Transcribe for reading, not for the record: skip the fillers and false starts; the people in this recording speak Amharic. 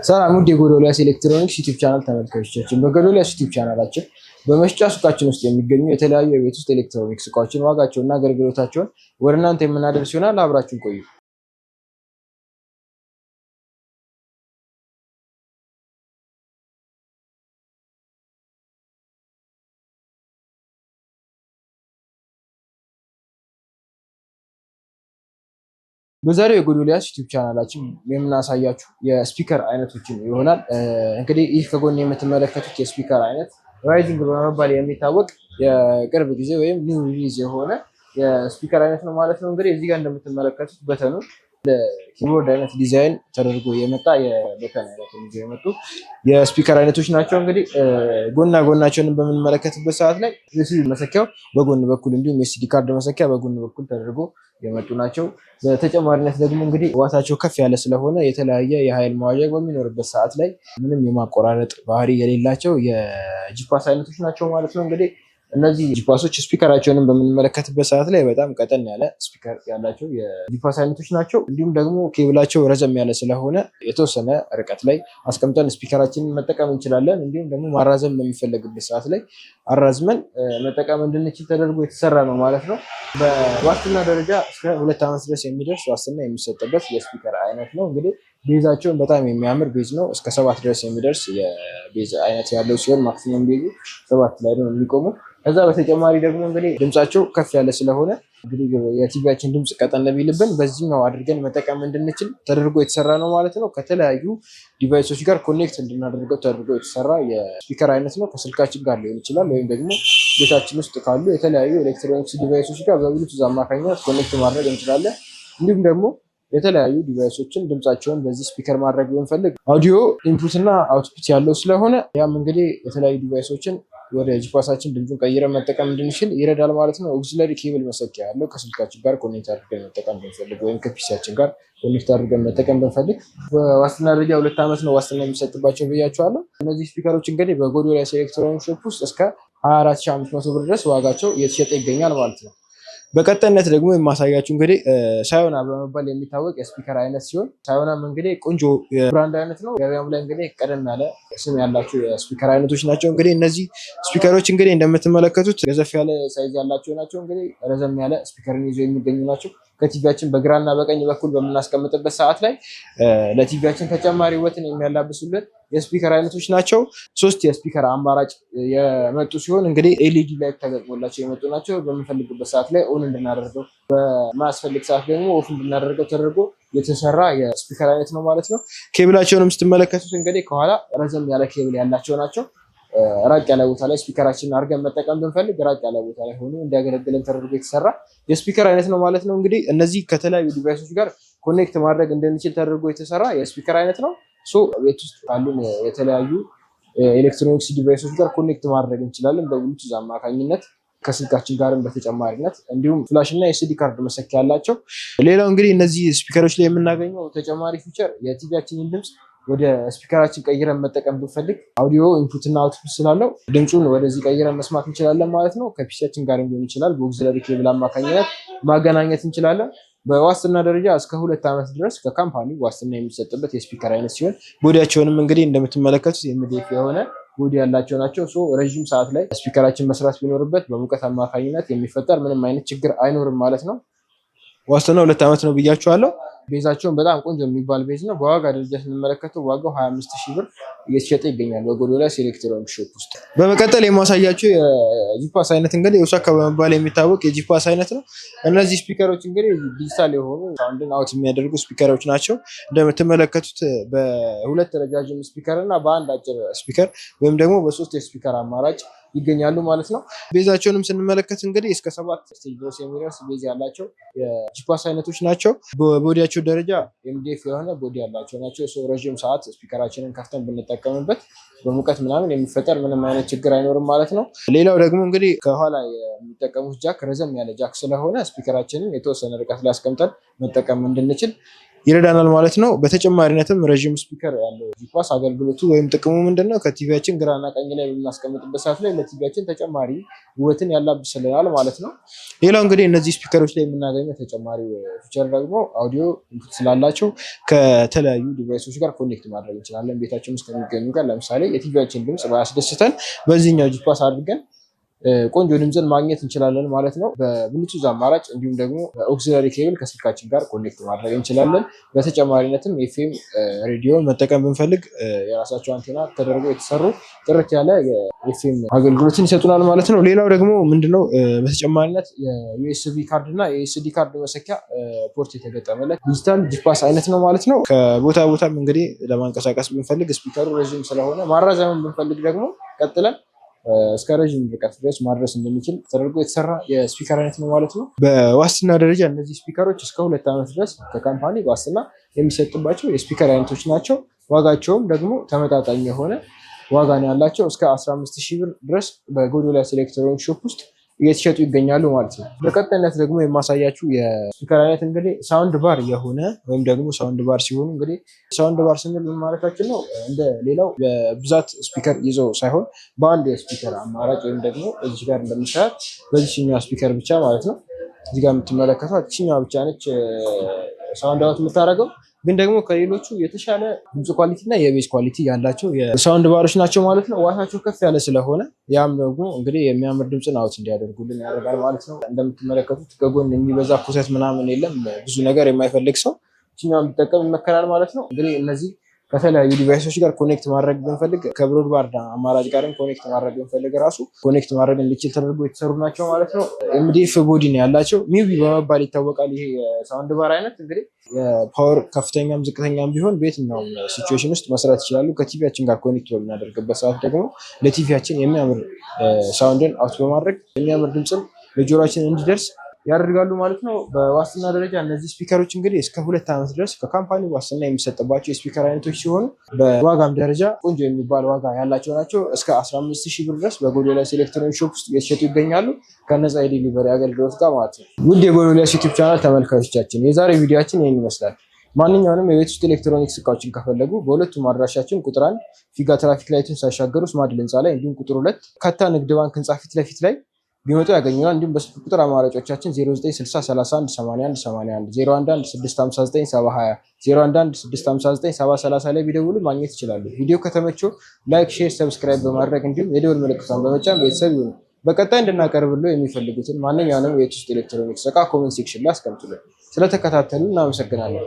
ሰላም ውድ የጎዶልያስ ኤሌክትሮኒክስ ዩቲዩብ ቻናል ተመልካቾቻችን፣ በጎዶልያስ ዩቲዩብ ቻናላችን በመሸጫ ሱቃችን ውስጥ የሚገኙ የተለያዩ የቤት ውስጥ ኤሌክትሮኒክስ እቃዎችን ዋጋቸውና አገልግሎታቸውን ወደ እናንተ የምናደርስ ይሆናል። አብራችሁን ቆዩ። በዛሬው የጎዶልያስ ዩቲዩብ ቻናላችን የምናሳያችሁ የስፒከር አይነቶችን ይሆናል። እንግዲህ ይህ ከጎን የምትመለከቱት የስፒከር አይነት ራይዚንግ በመባል የሚታወቅ የቅርብ ጊዜ ወይም ኒው ሪሊዝ የሆነ የስፒከር አይነት ነው ማለት ነው። እንግዲህ እዚህ ጋር እንደምትመለከቱት በተኑ ኪቦርድ አይነት ዲዛይን ተደርጎ የመጣ የበተን አይነት ይዘው የመጡ የስፒከር አይነቶች ናቸው። እንግዲህ ጎና ጎናቸውን በምንመለከትበት ሰዓት ላይ ዩኤስቢ መሰኪያው በጎን በኩል እንዲሁም ኤስዲ ካርድ መሰኪያ በጎን በኩል ተደርጎ የመጡ ናቸው። በተጨማሪነት ደግሞ እንግዲህ ዋታቸው ከፍ ያለ ስለሆነ የተለያየ የኃይል መዋዠቅ በሚኖርበት ሰዓት ላይ ምንም የማቆራረጥ ባህሪ የሌላቸው የጂፓስ አይነቶች ናቸው ማለት ነው። እንግዲህ እነዚህ ጂፓሶች ስፒከራቸውንም በምንመለከትበት ሰዓት ላይ በጣም ቀጠን ያለ ስፒከር ያላቸው የጂፓስ አይነቶች ናቸው። እንዲሁም ደግሞ ኬብላቸው ረዘም ያለ ስለሆነ የተወሰነ ርቀት ላይ አስቀምጠን ስፒከራችንን መጠቀም እንችላለን። እንዲሁም ደግሞ ማራዘም በሚፈለግበት ሰዓት ላይ አራዝመን መጠቀም እንድንችል ተደርጎ የተሰራ ነው ማለት ነው። በዋስትና ደረጃ እስከ 2 ዓመት ድረስ የሚደርስ ዋስትና የሚሰጥበት የስፒከር አይነት ነው። እንግዲህ ቤዛቸውን በጣም የሚያምር ቤዝ ነው። እስከ 7 ድረስ የሚደርስ የቤዝ አይነት ያለው ሲሆን ማክሲመም ቤዙ 7 ላይ ነው የሚቆሙ። ከዛ በተጨማሪ ደግሞ እንግዲህ ድምጻቸው ከፍ ያለ ስለሆነ እንግዲህ የቲቪያችን ድምጽ ቀጠን ቢልብን በዚህኛው አድርገን መጠቀም እንድንችል ተደርጎ የተሰራ ነው ማለት ነው። ከተለያዩ ዲቫይሶች ጋር ኮኔክት እንድናደርገው ተደርጎ የተሰራ የስፒከር አይነት ነው። ከስልካችን ጋር ሊሆን ይችላል ወይም ደግሞ ቤታችን ውስጥ ካሉ የተለያዩ ኤሌክትሮኒክስ ዲቫይሶች ጋር በብሉቱዝ አማካኝነት ኮኔክት ማድረግ እንችላለን። እንዲሁም ደግሞ የተለያዩ ዲቫይሶችን ድምጻቸውን በዚህ ስፒከር ማድረግ ብንፈልግ አውዲዮ ኢንፑት እና አውትፑት ያለው ስለሆነ ያም እንግዲህ የተለያዩ ዲቫይሶችን ወደ ጂፓሳችን ድምፁን ቀይረን መጠቀም እንድንችል ይረዳል ማለት ነው። ኦግዚለሪ ኬብል መሰኪያ ያለው ከስልካችን ጋር ኮኔክት አድርገን መጠቀም ብንፈልግ ወይም ከፒሲያችን ጋር ኮኔክት አድርገን መጠቀም ብንፈልግ በዋስትና ደረጃ 2 ዓመት ነው ዋስትና የሚሰጥባቸው ብያቸዋለሁ። እነዚህ ስፒከሮች እንግዲህ በጎዶልያስ ኤሌክትሮኒክስ ሾፕ ውስጥ እስከ 24500 ብር ድረስ ዋጋቸው እየተሸጠ ይገኛል ማለት ነው። በቀጣይነት ደግሞ የማሳያችሁ እንግዲህ ሳዮና በመባል የሚታወቅ የስፒከር አይነት ሲሆን ሳዮናም እንግዲህ ቆንጆ የብራንድ አይነት ነው። ገበያም ላይ እንግዲህ ቀደም ያለ ስም ያላቸው የስፒከር አይነቶች ናቸው። እንግዲህ እነዚህ ስፒከሮች እንግዲህ እንደምትመለከቱት ገዘፍ ያለ ሳይዝ ያላቸው ናቸው። እንግዲህ ረዘም ያለ ስፒከርን ይዘው የሚገኙ ናቸው። ከቲቪያችን በግራና በቀኝ በኩል በምናስቀምጥበት ሰዓት ላይ ለቲቪያችን ተጨማሪ ውበትን የሚያላብሱልን የስፒከር አይነቶች ናቸው። 3 የስፒከር አማራጭ የመጡ ሲሆን እንግዲህ ኤልኢዲ ላይት ተገጥሞላቸው የመጡ ናቸው። በምንፈልግበት ሰዓት ላይ ኦን እንድናደርገው፣ በማያስፈልግ ሰዓት ደግሞ ኦፍ እንድናደርገው ተደርጎ የተሰራ የስፒከር አይነት ነው ማለት ነው። ኬብላቸውንም ስትመለከቱት እንግዲህ ከኋላ ረዘም ያለ ኬብል ያላቸው ናቸው። ራቅ ያለ ቦታ ላይ ስፒከራችንን አድርገን መጠቀም ብንፈልግ ራቅ ያለ ቦታ ላይ ሆኖ እንዲያገለግለን ተደርጎ የተሰራ የስፒከር አይነት ነው ማለት ነው። እንግዲህ እነዚህ ከተለያዩ ዲቫይሶች ጋር ኮኔክት ማድረግ እንድንችል ተደርጎ የተሰራ የስፒከር አይነት ነው። ቤት ውስጥ ካሉን የተለያዩ ኤሌክትሮኒክስ ዲቫይሶች ጋር ኮኔክት ማድረግ እንችላለን በብሉቱዝ አማካኝነት ከስልካችን ጋርም በተጨማሪነት እንዲሁም ፍላሽ እና ኤስዲ ካርድ መሰኪያ ያላቸው። ሌላው እንግዲህ እነዚህ ስፒከሮች ላይ የምናገኘው ተጨማሪ ፊቸር የቲቪያችንን ድምፅ ወደ ስፒከራችን ቀይረን መጠቀም ብንፈልግ አውዲዮ ኢንፑት እና አውትፑት ስላለው ድምፁን ወደዚህ ቀይረን መስማት እንችላለን ማለት ነው። ከፒሲያችን ጋር ሊሆን ይችላል በኦግዚለሪ ኬብል አማካኝነት ማገናኘት እንችላለን። በዋስትና ደረጃ እስከ 2 ዓመት ድረስ ከካምፓኒ ዋስትና የሚሰጥበት የስፒከር አይነት ሲሆን ቦዲያቸውንም እንግዲህ እንደምትመለከቱት ኤምዲኤፍ የሆነ ቦዲ ያላቸው ናቸው። ረዥም ሰዓት ላይ ስፒከራችን መስራት ቢኖርበት በሙቀት አማካኝነት የሚፈጠር ምንም አይነት ችግር አይኖርም ማለት ነው። ዋስትናው 2 ዓመት ነው ብያችኋለሁ። ቤዛቸውን በጣም ቆንጆ የሚባል ቤዝ ነው። በዋጋ ደረጃ ስንመለከተው ዋጋው 25000 ብር እየተሸጠ ይገኛል በጎዶልያስ ኤሌክትሮኒክስ ሾፕ ውስጥ። በመቀጠል የማሳያቸው የጂፓስ አይነት እንግዲህ ኦሳካ በመባል የሚታወቅ የጂፓስ አይነት ነው። እነዚህ ስፒከሮች እንግዲህ ዲጂታል የሆኑ ሳውንድን አውት የሚያደርጉ ስፒከሮች ናቸው። እንደምትመለከቱት በ2 ረጃጅም ስፒከር እና በአንድ አጭር ስፒከር ወይም ደግሞ በ3 የስፒከር አማራጭ ይገኛሉ ማለት ነው። ቤዛቸውንም ስንመለከት እንግዲህ እስከ 7 ስቴጅ ድረስ የሚደርስ ቤዝ ያላቸው የጂፓስ አይነቶች ናቸው። በቦዲያቸው ደረጃ ኤምዲኤፍ የሆነ ቦዲ ያላቸው ናቸው። ረዥም ሰዓት ስፒከራችንን ከፍተን ብንጠቀምበት በሙቀት ምናምን የሚፈጠር ምንም አይነት ችግር አይኖርም ማለት ነው። ሌላው ደግሞ እንግዲህ ከኋላ የሚጠቀሙት ጃክ ረዘም ያለ ጃክ ስለሆነ ስፒከራችንን የተወሰነ ርቀት ላይ አስቀምጠን መጠቀም እንድንችል ይረዳናል ማለት ነው። በተጨማሪነትም ረዥም ስፒከር ያለው ጂፓስ አገልግሎቱ ወይም ጥቅሙ ምንድነው? ከቲቪያችን ግራና ቀኝ ላይ በምናስቀምጥበት ሰዓት ላይ ለቲቪያችን ተጨማሪ ውበትን ያላብስልናል ማለት ነው። ሌላው እንግዲህ እነዚህ ስፒከሮች ላይ የምናገኘው ተጨማሪ ፊቸር ደግሞ አውዲዮ ኢንፑት ስላላቸው ከተለያዩ ዲቫይሶች ጋር ኮኔክት ማድረግ እንችላለን። ቤታችን ውስጥ ከሚገኙ ጋር ለምሳሌ የቲቪያችን ድምፅ ባያስደስተን በዚህኛው ጂፓስ አድርገን ቆንጆ ድምፅን ማግኘት እንችላለን ማለት ነው። በብሉቱዝ አማራጭ እንዲሁም ደግሞ ኦክሲላሪ ኬብል ከስልካችን ጋር ኮኔክት ማድረግ እንችላለን። በተጨማሪነትም ኤፍኤም ሬዲዮን መጠቀም ብንፈልግ የራሳቸው አንቴና ተደርገው የተሰሩ ጥርት ያለ የኤፍኤም አገልግሎትን ይሰጡናል ማለት ነው። ሌላው ደግሞ ምንድነው በተጨማሪነት የዩኤስቢ ካርድ እና የኤስዲ ካርድ መሰኪያ ፖርት የተገጠመለት ዲጂታል ጂፓስ አይነት ነው ማለት ነው። ከቦታ ቦታም እንግዲህ ለማንቀሳቀስ ብንፈልግ ስፒከሩ ረዥም ስለሆነ ማራዘምን ብንፈልግ ደግሞ ቀጥለን እስከ ረዥም ርቀት ድረስ ማድረስ እንደሚችል ተደርጎ የተሰራ የስፒከር አይነት ነው ማለት ነው። በዋስትና ደረጃ እነዚህ ስፒከሮች እስከ 2 ዓመት ድረስ ከካምፓኒ ዋስትና የሚሰጥባቸው የስፒከር አይነቶች ናቸው። ዋጋቸውም ደግሞ ተመጣጣኝ የሆነ ዋጋ ነው ያላቸው። እስከ 15,000 ብር ድረስ በጎዶልያስ ኤሌክትሮኒክስ ሾፕ ውስጥ እየተሸጡ ይገኛሉ ማለት ነው። በቀጣይነት ደግሞ የማሳያችሁ የስፒከር አይነት እንግዲህ ሳውንድ ባር የሆነ ወይም ደግሞ ሳውንድ ባር ሲሆኑ እንግዲህ ሳውንድ ባር ስንል ምን ማለታችን ነው? እንደ ሌላው በብዛት ስፒከር ይዘው ሳይሆን በአንድ የስፒከር አማራጭ ወይም ደግሞ እዚህ ጋር እንደምታያት በዚህኛው ስፒከር ብቻ ማለት ነው። እዚህ ጋር የምትመለከቷት ይችኛዋ ብቻ ነች ሳውንድ አውት የምታደርገው። ግን ደግሞ ከሌሎቹ የተሻለ ድምፅ ኳሊቲ እና የቤዝ ኳሊቲ ያላቸው የሳውንድ ባሮች ናቸው ማለት ነው። ዋታቸው ከፍ ያለ ስለሆነ ያም ደግሞ እንግዲህ የሚያምር ድምፅን አውት እንዲያደርጉልን ያደርጋል ማለት ነው። እንደምትመለከቱት ከጎን የሚበዛ ኩሰት ምናምን የለም። ብዙ ነገር የማይፈልግ ሰው ይችኛውን ቢጠቀም ይመከራል ማለት ነው። እንግዲህ እነዚህ ከተለያዩ ዲቫይሶች ጋር ኮኔክት ማድረግ ብንፈልግ ከብሮድባንድ አማራጭ ጋርም ኮኔክት ማድረግ ብንፈልግ ራሱ ኮኔክት ማድረግ እንዲችል ተደርጎ የተሰሩ ናቸው ማለት ነው። ኤምዲኤፍ ቦዲ ነው ያላቸው። ሚዊ በመባል ይታወቃል። ይሄ የሳውንድ ባር አይነት እንግዲህ የፓወር ከፍተኛም ዝቅተኛም ቢሆን በየትኛውም ሲቹዌሽን ውስጥ መስራት ይችላሉ። ከቲቪያችን ጋር ኮኔክት በምናደርግበት ሰዓት ደግሞ ለቲቪያችን የሚያምር ሳውንድን አውት በማድረግ የሚያምር ድምፅን ለጆሮችን እንዲደርስ ያደርጋሉ ማለት ነው። በዋስትና ደረጃ እነዚህ ስፒከሮች እንግዲህ እስከ 2 ዓመት ድረስ ከካምፓኒ ዋስትና የሚሰጥባቸው የስፒከር አይነቶች ሲሆኑ በዋጋም ደረጃ ቆንጆ የሚባል ዋጋ ያላቸው ናቸው። እስከ 15,000 ብር ድረስ በጎዶልያስ ኤሌክትሮኒክስ ሾፕ ውስጥ እየተሸጡ ይገኛሉ ከነፃ የዲሊቨሪ አገልግሎት ጋር ማለት ነው። ውድ የጎዶልያስ ዩቲዩብ ቻናል ተመልካቾቻችን የዛሬ ቪዲዮችን ይህን ይመስላል። ማንኛውንም የቤት ውስጥ ኤሌክትሮኒክስ እቃዎችን ከፈለጉ በሁለቱም አድራሻችን ቁጥር 1 ፊጋ ትራፊክ ላይቱን ሳይሻገሩ ስማድል ህንፃ ላይ እንዲሁም ቁጥር 2 ከታ ንግድ ባንክ ህንፃ ፊት ለፊት ላይ ቢመጡ ያገኙናል። እንዲሁም በስልክ ቁጥር አማራጮቻችን 0960318181 0116597020 0116597030 ላይ ቢደውሉ ማግኘት ይችላሉ። ቪዲዮ ከተመቸው ላይክ፣ ሼር፣ ሰብስክራይብ በማድረግ እንዲሁም የደወል ምልክቷን በመጫን ቤተሰብ ይሁኑ። በቀጣይ እንድናቀርብለው የሚፈልጉትን ማንኛውንም የቤት ውስጥ ኤሌክትሮኒክስ እቃ ኮሜንት ሴክሽን ላይ አስቀምጡልን። ስለተከታተሉ እናመሰግናለን።